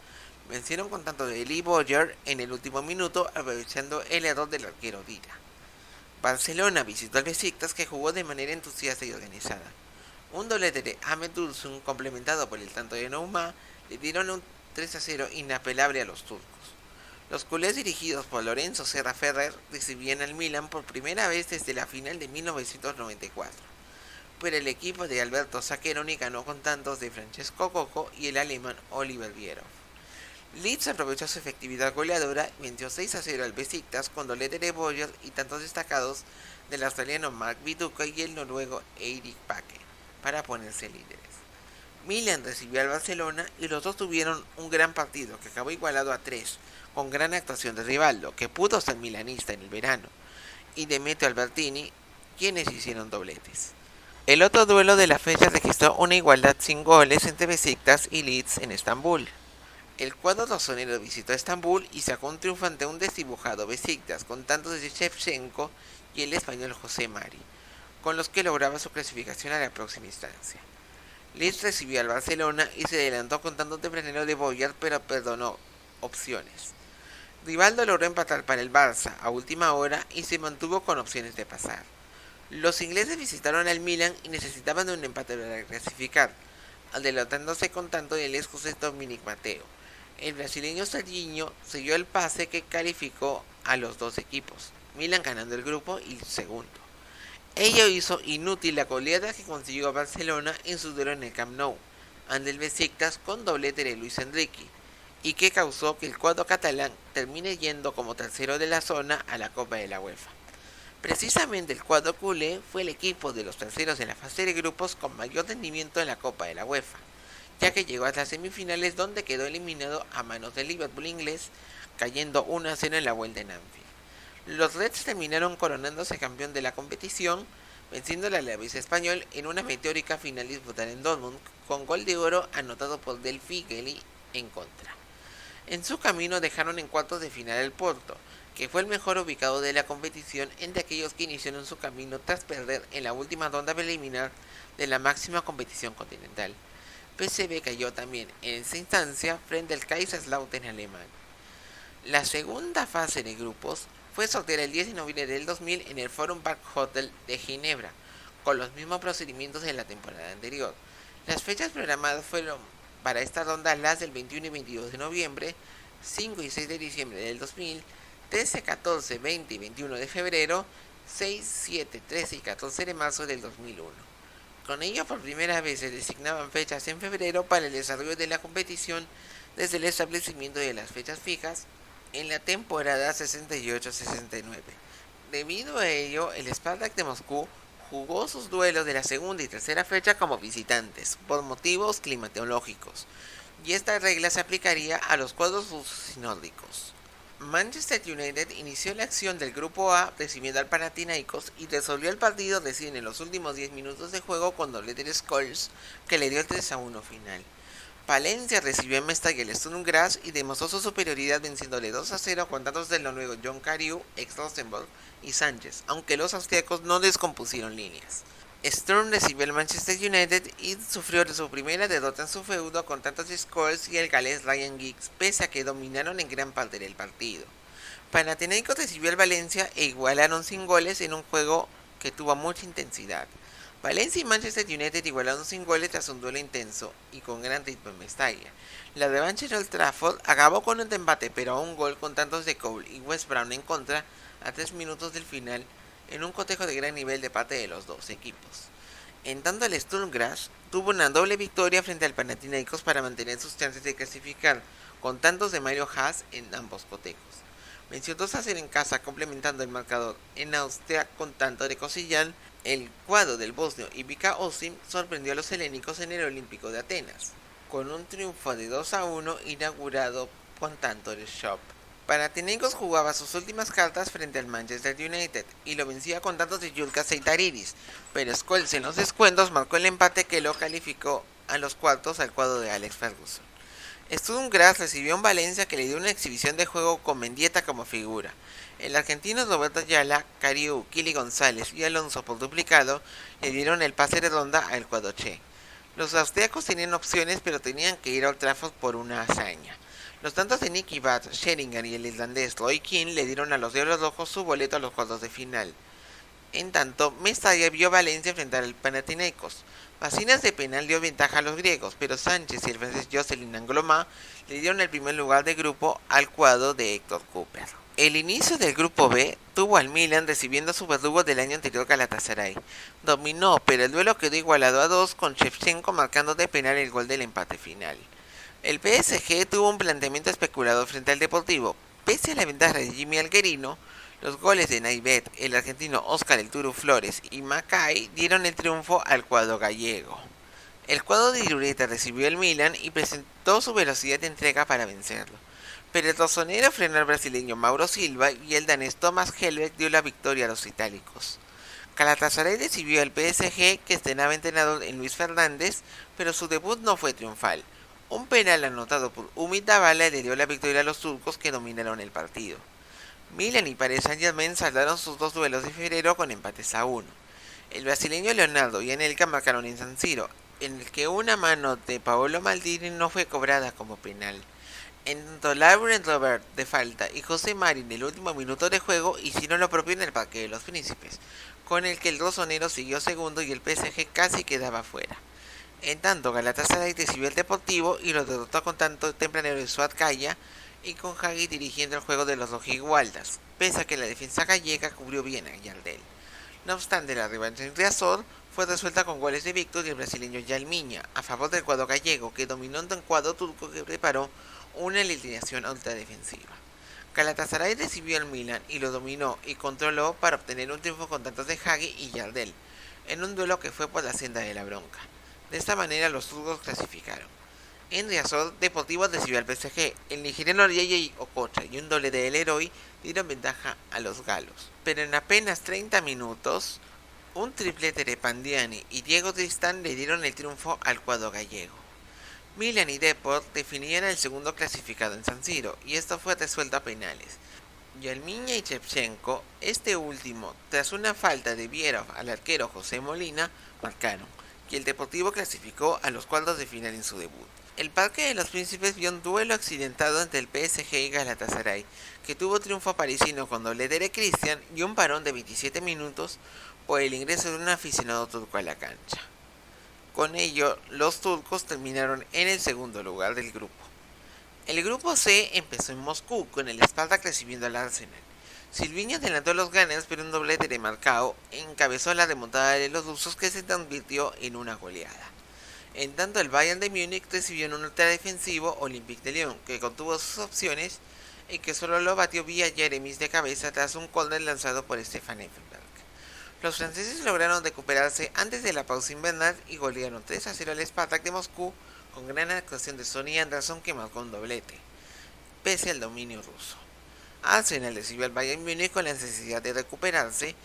[SPEAKER 1] vencieron con tanto de Lee Bowyer en el último minuto aprovechando el error del arquero Dira. Barcelona visitó al Besiktas que jugó de manera entusiasta y organizada. Un doblete de Ahmed Dursun complementado por el tanto de Nouma le dieron un 3-0 inapelable a los turcos. Los culés dirigidos por Lorenzo Serra Ferrer recibían al Milan por primera vez desde la final de 1994, pero el equipo de Alberto Zaccheroni ganó con tantos de Francesco Coco y el alemán Oliver Bierhoff. Leeds aprovechó su efectividad goleadora y venció 6-0 al Besiktas con doblete de Boyer y tantos destacados del australiano Mark Viduka y el noruego Eirik Bakke para ponerse líderes. Milan recibió al Barcelona y los dos tuvieron un gran partido que acabó igualado a 3, con gran actuación de Rivaldo, que pudo ser milanista en el verano, y de Demetrio Albertini, quienes hicieron dobletes. El otro duelo de la fecha registró una igualdad sin goles entre Besiktas y Leeds en Estambul. El cuadro rosonero visitó Estambul y sacó un triunfo ante un desdibujado Besiktas con tantos de Shevchenko y el español José Mari, con los que lograba su clasificación a la próxima instancia. Leeds recibió al Barcelona y se adelantó con tanto tempranero de Boyer, pero perdonó opciones. Rivaldo logró empatar para el Barça a última hora y se mantuvo con opciones de pasar. Los ingleses visitaron al Milan y necesitaban de un empate para clasificar, adelantándose con tanto del escocés Dominic Matteo. El brasileño Serginho siguió el pase que calificó a los dos equipos, Milan ganando el grupo y segundo. Ello hizo inútil la goleada que consiguió Barcelona en su duelo en el Camp Nou, ante el Besiktas con doblete de Luis Enrique, y que causó que el cuadro catalán termine yendo como tercero de la zona a la Copa de la UEFA. Precisamente el cuadro culé fue el equipo de los terceros en la fase de grupos con mayor rendimiento en la Copa de la UEFA, ya que llegó a las semifinales donde quedó eliminado a manos del Liverpool inglés, cayendo 1-0 en la vuelta en Anfield. Los Reds terminaron coronándose campeón de la competición, venciendo al Alavés español en una meteórica final disputada en Dortmund, con gol de oro anotado por Del Figeli en contra. En su camino dejaron en cuartos de final el Porto, que fue el mejor ubicado de la competición entre aquellos que iniciaron su camino tras perder en la última ronda preliminar de la máxima competición continental. PSV cayó también en esa instancia frente al Kaiserslautern alemán. La segunda fase de grupos fue sorteada el 10 de noviembre del 2000 en el Forum Park Hotel de Ginebra, con los mismos procedimientos de la temporada anterior. Las fechas programadas fueron para esta ronda las del 21 y 22 de noviembre, 5 y 6 de diciembre del 2000, 13, 14, 20 y 21 de febrero, 6, 7, 13 y 14 de marzo del 2001. Con ello, por primera vez se designaban fechas en febrero para el desarrollo de la competición desde el establecimiento de las fechas fijas en la temporada 68-69. Debido a ello, el Spartak de Moscú jugó sus duelos de la segunda y tercera fecha como visitantes, por motivos climatológicos, y esta regla se aplicaría a los cuadros rusos y nórdicos. Manchester United inició la acción del grupo A recibiendo al Panathinaikos y resolvió el partido recién en los últimos 10 minutos de juego con doblete de Scholes que le dio el 3-1 final. Palencia recibió en Mestalla el Sturm Graz y demostró su superioridad venciéndole 2-0 con tantos del noruego John Carew, ex Rosenborg y Sánchez, aunque los austriacos no descompusieron líneas. Sturm recibió el Manchester United y sufrió su primera derrota en su feudo con tantos de Scholes y el galés Ryan Giggs, pese a que dominaron en gran parte del partido. Panathinaikos recibió el Valencia e igualaron sin goles en un juego que tuvo mucha intensidad. Valencia y Manchester United igualaron sin goles tras un duelo intenso y con gran ritmo en Mestalla. La revancha en Old Trafford acabó con un empate, pero a un gol con tantos de Cole y West Brown en contra a 3 minutos del final, en un cotejo de gran nivel de parte de los dos equipos. En tanto, el Sturm Graz tuvo una doble victoria frente al Panathinaikos para mantener sus chances de clasificar, con tantos de Mario Haas en ambos cotejos. Venció 2-0 en casa, complementando el marcador en Austria con tanto de Kosillán. El cuadro del bosnio Ivica Osim sorprendió a los helénicos en el Olímpico de Atenas, con un triunfo de 2-1 inaugurado con tanto de Shop. Panathinaikos jugaba sus últimas cartas frente al Manchester United y lo vencía con tantos de Julka Seitariris, pero Scholes en los descuentos marcó el empate que lo calificó a los cuartos al cuadro de Alex Ferguson. Sturm Graz recibió un Valencia que le dio una exhibición de juego con Mendieta como figura. El argentino Roberto Ayala, Cariú, Kili González y Alonso por duplicado le dieron el pase de ronda al cuadro Che. Los austriacos tenían opciones pero tenían que ir a Old Trafford por una hazaña. Los tantos de Nicky Butt, Sheringham y el islandés Roy Keane le dieron a los Diablos Rojos su boleto a los cuartos de final. En tanto, Mestalla vio a Valencia enfrentar al Panathinaikos. Vacinas de penal dio ventaja a los griegos, pero Sánchez y el francés Jocelyn Angloma le dieron el primer lugar de grupo al cuadro de Héctor Cooper. El inicio del grupo B tuvo al Milan recibiendo a su verdugo del año anterior Galatasaray. Dominó, pero el duelo quedó igualado a 2 con Shevchenko marcando de penal el gol del empate final. El PSG tuvo un planteamiento especulado frente al Deportivo. Pese a la ventaja de Jimmy Alguerino, los goles de Naivet, el argentino Oscar El Turu Flores y Macay dieron el triunfo al cuadro gallego. El cuadro de Irureta recibió el Milan y presentó su velocidad de entrega para vencerlo. Pero el rosonero frenó al brasileño Mauro Silva y el danés Thomas Helbeck dio la victoria a los itálicos. Galatasaray recibió al PSG, que estrenaba entrenador en Luis Fernández, pero su debut no fue triunfal. Un penal anotado por Umit Davala le dio la victoria a los turcos que dominaron el partido. Milan y Paris Saint-Germain saldaron sus dos duelos de febrero con empates a 1. El brasileño Leonardo y Anelka marcaron en San Siro, en el que una mano de Paolo Maldini no fue cobrada como penal. En tanto, Laurent Robert de falta y José Mari en el último minuto de juego hicieron lo propio en el Parque de los Príncipes, con el que el rosonero siguió segundo y el PSG casi quedaba fuera. En tanto, Galatasaray recibió el Deportivo y lo derrotó con tanto tempranero de Suat Kaya y con Hagi dirigiendo el juego de los rojigualdas, pese a que la defensa gallega cubrió bien a Yardel. No obstante, la revancha en Riazor fue resuelta con goles de Víctor y el brasileño Yalmiña, a favor del cuadro gallego, que dominó un cuadro turco que preparó una alineación ultradefensiva. Galatasaray recibió al Milan y lo dominó y controló para obtener un triunfo con tantos de Hagi y Yardel, en un duelo que fue por la senda de la bronca. De esta manera los turcos clasificaron. En Riazor, Deportivo recibió al PSG. El nigeriano Yeye Okocha y un doble de El Heroi dieron ventaja a los galos. Pero en apenas 30 minutos, un triplete de Pandiani y Diego Tristán le dieron el triunfo al cuadro gallego. Milan y Deport definían al segundo clasificado en San Siro, y esto fue resuelto a penales. Yalmiña y Shevchenko, este último, tras una falta de Vierov al arquero José Molina, marcaron, y el Deportivo clasificó a los cuartos de final en su debut. El Parque de los Príncipes vio un duelo accidentado entre el PSG y Galatasaray, que tuvo triunfo parisino con doblete de Christian y un parón de 27 minutos por el ingreso de un aficionado turco a la cancha. Con ello, los turcos terminaron en el segundo lugar del grupo. El grupo C empezó en Moscú, con el Spartak recibiendo al Arsenal. Silviño adelantó a los Gunners, pero un doblete de Marcao encabezó la remontada de los rusos, que se convirtió en una goleada. En tanto, el Bayern de Múnich recibió en un ultradefensivo Olympique de Lyon, que contuvo sus opciones y que solo lo batió vía Jeremis de cabeza tras un córner lanzado por Stefan Effenberg. Los franceses lograron recuperarse antes de la pausa invernal y golearon 3-0 al Spartak de Moscú, con gran actuación de Sonny Anderson, que marcó un doblete, pese al dominio ruso. Arsenal recibió al Bayern Múnich con la necesidad de recuperarse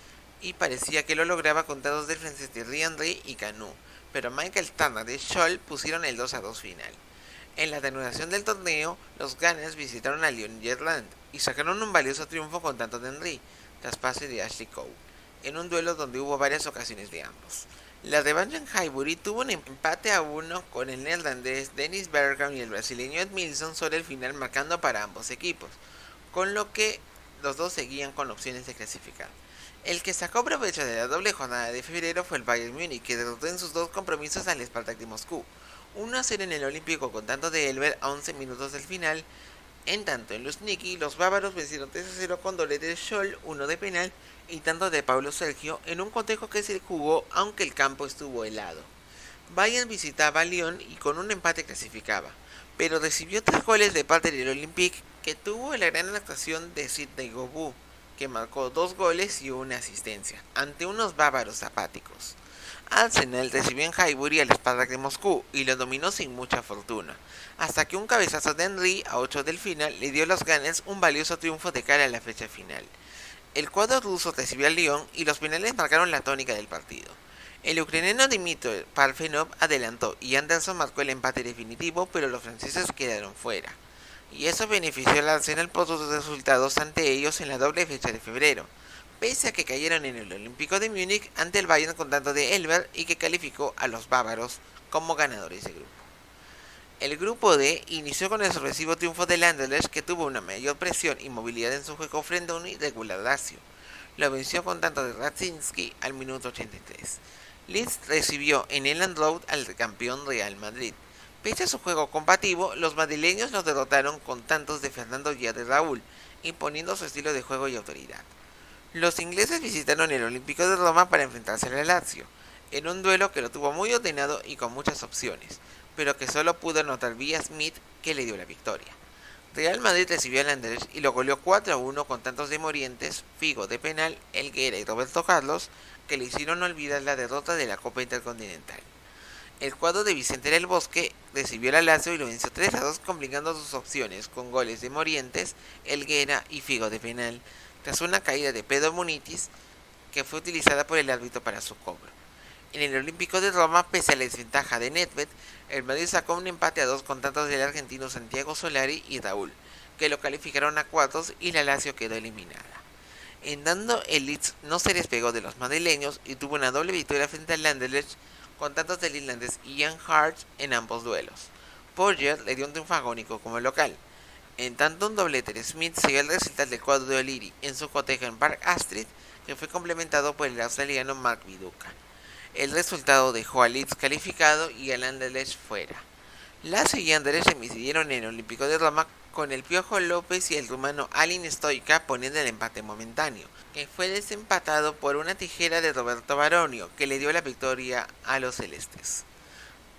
[SPEAKER 1] y parecía que lo lograba con dados del francés de Henry y Canu, pero Michael Turner de Scholl pusieron el 2-2 final. En la reanudación del torneo, los Gunners visitaron a Lyon Yerland y sacaron un valioso triunfo con tanto de Henry, tras pase de Ashley Cole, en un duelo donde hubo varias ocasiones de ambos. La revancha en Highbury tuvo un empate a 1 con el neerlandés Dennis Bergkamp y el brasileño Edmilson sobre el final, marcando para ambos equipos, con lo que los dos seguían con opciones de clasificar. El que sacó provecho de la doble jornada de febrero fue el Bayern Múnich, que derrotó en sus dos compromisos al Spartak de Moscú, 1-0 en el Olímpico con tanto de Elber a 11 minutos del final. En tanto, en Luzhniki, los bávaros vencieron 3-0 con doblete de Scholl, uno de penal, y tanto de Paulo Sergio, en un cotejo que se jugó aunque el campo estuvo helado. Bayern visitaba a Lyon y con un empate clasificaba, pero recibió 3 goles de parte del Olympique, que tuvo la gran actuación de Sidney Govou, que marcó 2 goles y una asistencia, ante unos bávaros apáticos. Arsenal recibió en Highbury al Spartak de Moscú y lo dominó sin mucha fortuna, hasta que un cabezazo de Henry a 8 del final le dio a los Gunners un valioso triunfo de cara a la fecha final. El cuadro ruso recibió al Lyon y los penales marcaron la tónica del partido. El ucraniano Dmitry Parfenov adelantó y Anderson marcó el empate definitivo, pero los franceses quedaron fuera, y eso benefició al Arsenal por sus resultados ante ellos en la doble fecha de febrero, pese a que cayeron en el Olímpico de Múnich ante el Bayern con tanto de Elber y que calificó a los bávaros como ganadores de grupo. El grupo D inició con el sorpresivo triunfo del Anderlecht, que tuvo una mayor presión y movilidad en su juego frente a un irregular Lazio. Lo venció con tanto de Radzinski al minuto 83. Leeds recibió en Elland Road al campeón Real Madrid. Pese a su juego combativo, los madrileños los derrotaron con tantos de Fernando y de Raúl, imponiendo su estilo de juego y autoridad. Los ingleses visitaron el Olímpico de Roma para enfrentarse al Lazio, en un duelo que lo tuvo muy ordenado y con muchas opciones, pero que solo pudo anotar vía Smith, que le dio la victoria. Real Madrid recibió al Anderlecht y lo goleó 4-1 con tantos de Morientes, Figo de penal, Helguera y Roberto Carlos, que le hicieron olvidar la derrota de la Copa Intercontinental. El cuadro de Vicente del Bosque recibió al Lazio y lo venció 3-2, complicando sus opciones con goles de Morientes, Helguera y Figo de penal, tras una caída de Pedro Munitis, que fue utilizada por el árbitro para su cobro. En el Olímpico de Roma, pese a la desventaja de Nedved, el Madrid sacó un empate a 2 con tantos del argentino Santiago Solari y Raúl, que lo calificaron a cuartos, y la Lazio quedó eliminada. En tanto, el Leeds no se despegó de los madrileños y tuvo una doble victoria frente al Anderlecht con tantos del irlandés Ian Hart en ambos duelos. Poirier le dio un triunfo agónico como local. En tanto, un doblete de Smith selló el resultado del cuadro de O'Leary en su cotejo en Park Astrid, que fue complementado por el australiano Mark Viduka. El resultado dejó a Leeds calificado y al Anderlecht fuera. Lazio y Anderlecht se midieron en el Olímpico de Roma con el Piojo López y el rumano Alin Stoica poniendo el empate momentáneo, que fue desempatado por una tijera de Roberto Baronio, que le dio la victoria a los celestes.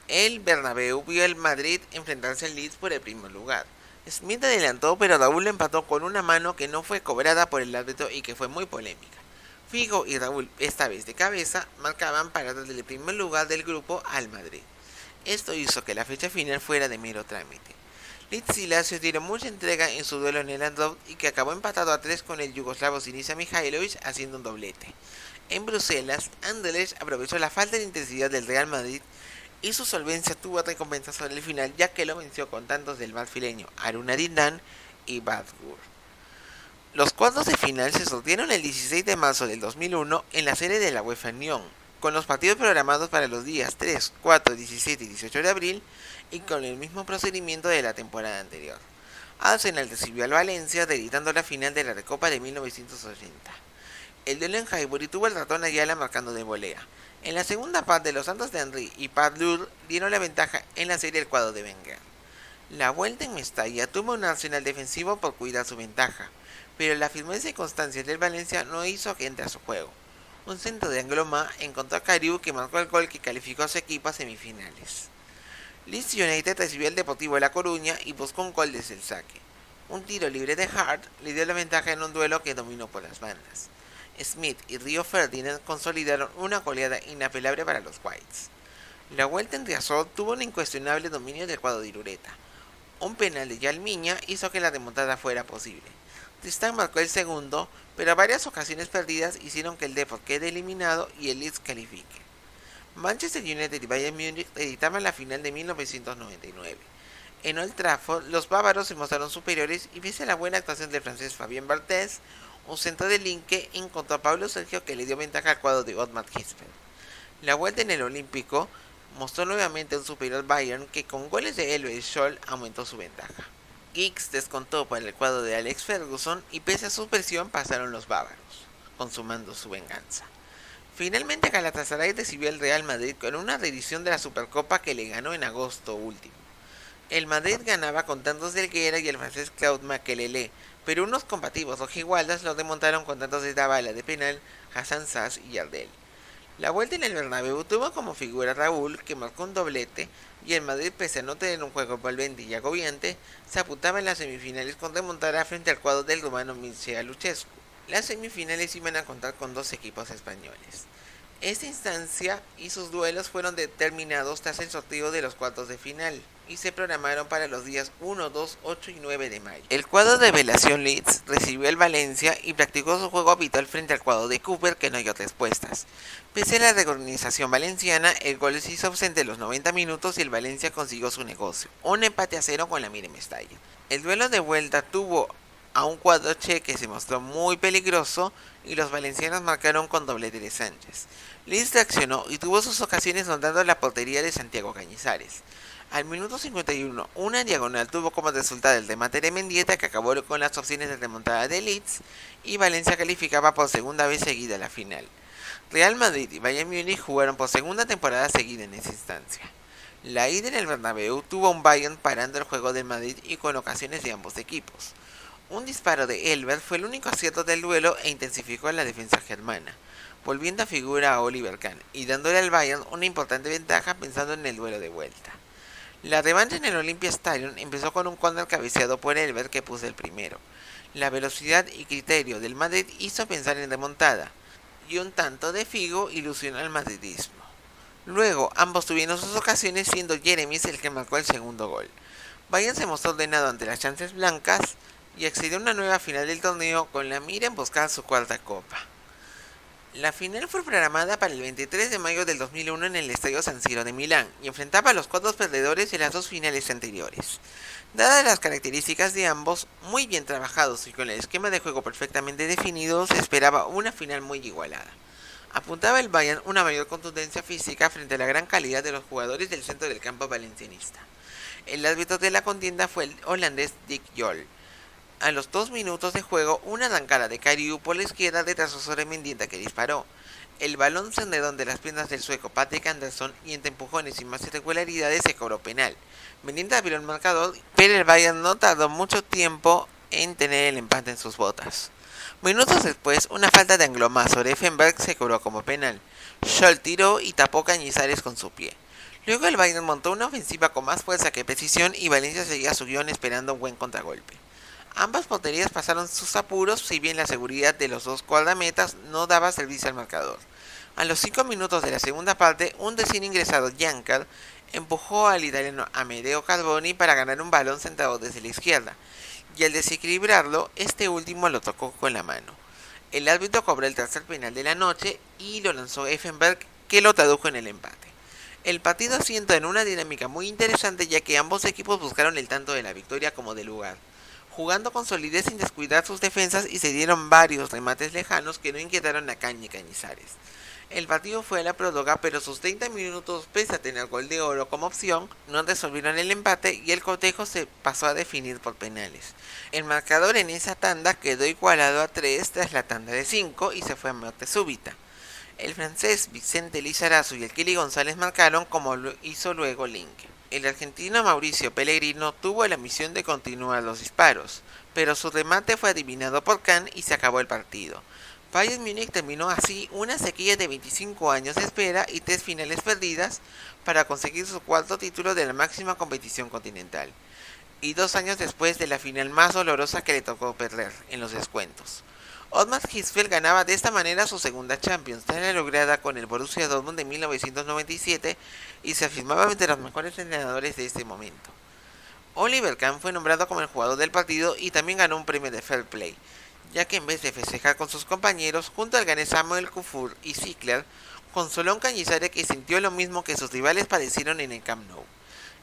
[SPEAKER 1] El Bernabéu vio al Madrid enfrentarse al Leeds por el primer lugar. Smith adelantó, pero Raúl empató con una mano que no fue cobrada por el árbitro y que fue muy polémica. Figo y Raúl, esta vez de cabeza, marcaban para darle el primer lugar del grupo al Madrid. Esto hizo que la fecha final fuera de mero trámite. Leeds y Lazio dieron mucha entrega en su duelo en el Road y que acabó empatado a 3 con el yugoslavo Sinisa Mihajlovic haciendo un doblete. En Bruselas, Anderlecht aprovechó la falta de intensidad del Real Madrid y su solvencia tuvo recompensa sobre el final, ya que lo venció con tantos del marfileño Aruna Dindan y Badgur. Los cuartos de final se sortearon el 16 de marzo del 2001 en la sede de la UEFA Unión, con los partidos programados para los días 3, 4, 17 y 18 de abril y con el mismo procedimiento de la temporada anterior. Arsenal recibió al Valencia, debilitando la final de la Recopa de 1980. El duelo en Highbury tuvo el ratón Ayala marcando de volea. En la segunda parte, los Santos de Henry y Pat Lur dieron la ventaja en la serie del cuadro de Wenger. La vuelta en Mestalla tuvo un Arsenal defensivo por cuidar su ventaja, pero la firmeza y constancia del Valencia no hizo que entre a su juego. Un centro de Angloma encontró a Cariu, que marcó el gol que calificó a su equipo a semifinales. Leeds United recibió al Deportivo de La Coruña y buscó un gol desde el saque. Un tiro libre de Hart le dio la ventaja en un duelo que dominó por las bandas. Smith y Rio Ferdinand consolidaron una goleada inapelable para los Whites. La vuelta en Riazor tuvo un incuestionable dominio del cuadro de Irureta. Un penal de Yalmiña hizo que la remontada fuera posible. Tristán marcó el segundo, pero varias ocasiones perdidas hicieron que el Depor quede eliminado y el Leeds califique. Manchester United y Bayern Múnich editaban la final de 1999. En Old Trafford, los bávaros se mostraron superiores y pese a la buena actuación del francés Fabien Barthez, un centro de Linke encontró a Pablo Sergio, que le dio ventaja al cuadro de Otmar Hitzfeld. La vuelta en el Olímpico mostró nuevamente un superior Bayern, que con goles de Elbe y Scholl aumentó su ventaja. Giggs descontó para el cuadro de Alex Ferguson y pese a su presión pasaron los bávaros, consumando su venganza. Finalmente Galatasaray recibió al Real Madrid con una reedición de la Supercopa que le ganó en agosto último. El Madrid ganaba con tantos de Helguera y el francés Claude Makelele, pero unos combativos rojigualdas lo remontaron con tantos de Dabala de penal, Hassan Sass y Yardel. La vuelta en el Bernabéu tuvo como figura Raúl, que marcó un doblete, y el Madrid, pese a no tener un juego envolvente y agobiante, se apuntaba en las semifinales con remontada frente al cuadro del rumano Mircea Lucescu. Las semifinales iban a contar con dos equipos españoles. Esta instancia y sus duelos fueron determinados tras el sorteo de los cuartos de final y se programaron para los días 1, 2, 8 y 9 de mayo. El cuadro de Velación Leeds recibió el Valencia y practicó su juego habitual frente al cuadro de Cooper, que no dio respuestas. Pese a la reorganización valenciana, el gol se hizo ausente en los 90 minutos y el Valencia consiguió su negocio, un empate a 0 con la mira en Mestalla. El duelo de vuelta tuvo a un cuadro che que se mostró muy peligroso y los valencianos marcaron con doblete de Sánchez. Leeds reaccionó y tuvo sus ocasiones rondando la portería de Santiago Cañizares. Al minuto 51, una diagonal tuvo como resultado el remate de Mendieta, que acabó con las opciones de remontada de Leeds, y Valencia calificaba por segunda vez seguida a la final. Real Madrid y Bayern Múnich jugaron por segunda temporada seguida en esa instancia. La ida en el Bernabéu tuvo a un Bayern parando el juego del Madrid y con ocasiones de ambos equipos. Un disparo de Elbert fue el único acierto del duelo e intensificó la defensa germana, volviendo a figura a Oliver Kahn y dándole al Bayern una importante ventaja pensando en el duelo de vuelta. La revancha en el Olympia Stadium empezó con un córner cabeceado por Elbert, que puso el primero. La velocidad y criterio del Madrid hizo pensar en remontada, y un tanto de Figo ilusionó al madridismo. Luego ambos tuvieron sus ocasiones, siendo Jeremies el que marcó el segundo gol. Bayern se mostró ordenado ante las chances blancas y accedió a una nueva final del torneo con la mira en buscar su cuarta copa. La final fue programada para el 23 de mayo del 2001 en el Estadio San Siro de Milán y enfrentaba a los cuatro perdedores de las dos finales anteriores. Dadas las características de ambos, muy bien trabajados y con el esquema de juego perfectamente definido, se esperaba una final muy igualada. Apuntaba el Bayern una mayor contundencia física frente a la gran calidad de los jugadores del centro del campo valencianista. El árbitro de la contienda fue el holandés Dick Jol. A los 2 minutos de juego, una zancada de Kariu por la izquierda retrasó sobre Mendieta, que disparó. El balón se enredó de las piernas del sueco Patrick Anderson y entre empujones y más irregularidades se cobró penal. Mendieta abrió el marcador, pero el Bayern no tardó mucho tiempo en tener el empate en sus botas. Minutos después, una falta de Anglomá sobre Effenberg se cobró como penal. Scholl tiró y tapó Cañizares con su pie. Luego el Bayern montó una ofensiva con más fuerza que precisión y Valencia seguía su guión esperando un buen contragolpe. Ambas porterías pasaron sus apuros, si bien la seguridad de los dos guardametas no daba servicio al marcador. A los 5 minutos de la segunda parte, un recién ingresado Janker empujó al italiano Amedeo Carboni para ganar un balón centrado desde la izquierda, y al desequilibrarlo, este último lo tocó con la mano. El árbitro cobró el tercer penal de la noche y lo lanzó Effenberg, que lo tradujo en el empate. El partido se entró en una dinámica muy interesante, ya que ambos equipos buscaron el tanto de la victoria como del lugar, jugando con solidez sin descuidar sus defensas, y se dieron varios remates lejanos que no inquietaron a Cañizares. El partido fue a la prórroga, pero sus 30 minutos, pese a tener gol de oro como opción, no resolvieron el empate y el cotejo se pasó a definir por penales. El marcador en esa tanda quedó igualado a 3 tras la tanda de 5 y se fue a muerte súbita. El francés Vicente Lizarazu y el Kili González marcaron, como lo hizo luego Link. El argentino Mauricio Pellegrino tuvo la misión de continuar los disparos, pero su remate fue adivinado por Kahn y se acabó el partido. Bayern Múnich terminó así una sequía de 25 años de espera y 3 finales perdidas para conseguir su cuarto título de la máxima competición continental, y 2 años después de la final más dolorosa que le tocó perder, en los descuentos. Ottmar Hitzfeld ganaba de esta manera su segunda Champions, tras la lograda con el Borussia Dortmund de 1997, y se afirmaba entre los mejores entrenadores de este momento. Oliver Kahn fue nombrado como el jugador del partido y también ganó un premio de Fair Play, ya que en vez de festejar con sus compañeros, junto al ganés Samuel Kufur y Ziegler, consoló a un Cañizares que sintió lo mismo que sus rivales padecieron en el Camp Nou.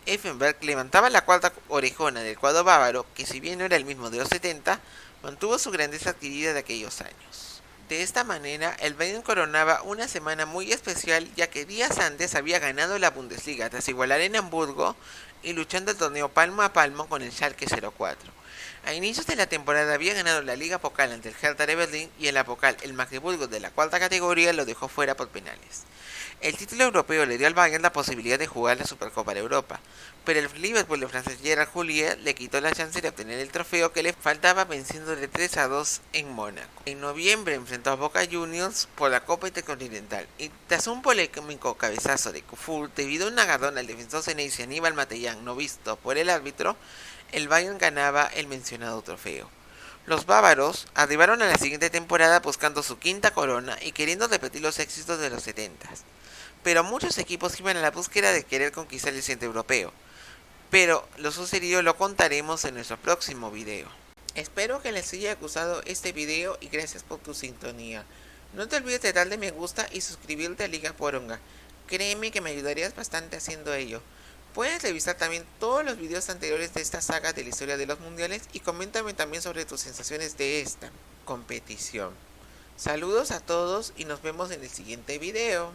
[SPEAKER 1] Effenberg levantaba la cuarta orejona del cuadro bávaro, que si bien no era el mismo de los 70, mantuvo su grandeza adquirida de aquellos años. De esta manera, el Bayern coronaba una semana muy especial, ya que días antes había ganado la Bundesliga tras igualar en Hamburgo y luchando el torneo palmo a palmo con el Schalke 04. A inicios de la temporada había ganado la Liga Pokal ante el Hertha de Berlín, y en la Pokal el Magdeburgo de la cuarta categoría lo dejó fuera por penales. El título europeo le dio al Bayern la posibilidad de jugar la Supercopa de Europa, pero el Liverpool de francés Gerard Houllier le quitó la chance de obtener el trofeo que le faltaba, venciéndole 3-2 en Mónaco. En noviembre enfrentó a Boca Juniors por la Copa Intercontinental, y tras un polémico cabezazo de Kufur debido a un agarrón al defensor ceneice Aníbal Matellán no visto por el árbitro, el Bayern ganaba el mencionado trofeo. Los bávaros arribaron a la siguiente temporada buscando su quinta corona y queriendo repetir los éxitos de los 70, pero muchos equipos iban a la búsqueda de querer conquistar el centro europeo. Pero lo sucedido lo contaremos en nuestro próximo video. Espero que les haya gustado este video y gracias por tu sintonía. No te olvides de darle me gusta y suscribirte a Liga Poronga. Créeme que me ayudarías bastante haciendo ello. Puedes revisar también todos los videos anteriores de esta saga de la historia de los mundiales y coméntame también sobre tus sensaciones de esta competición. Saludos a todos y nos vemos en el siguiente video.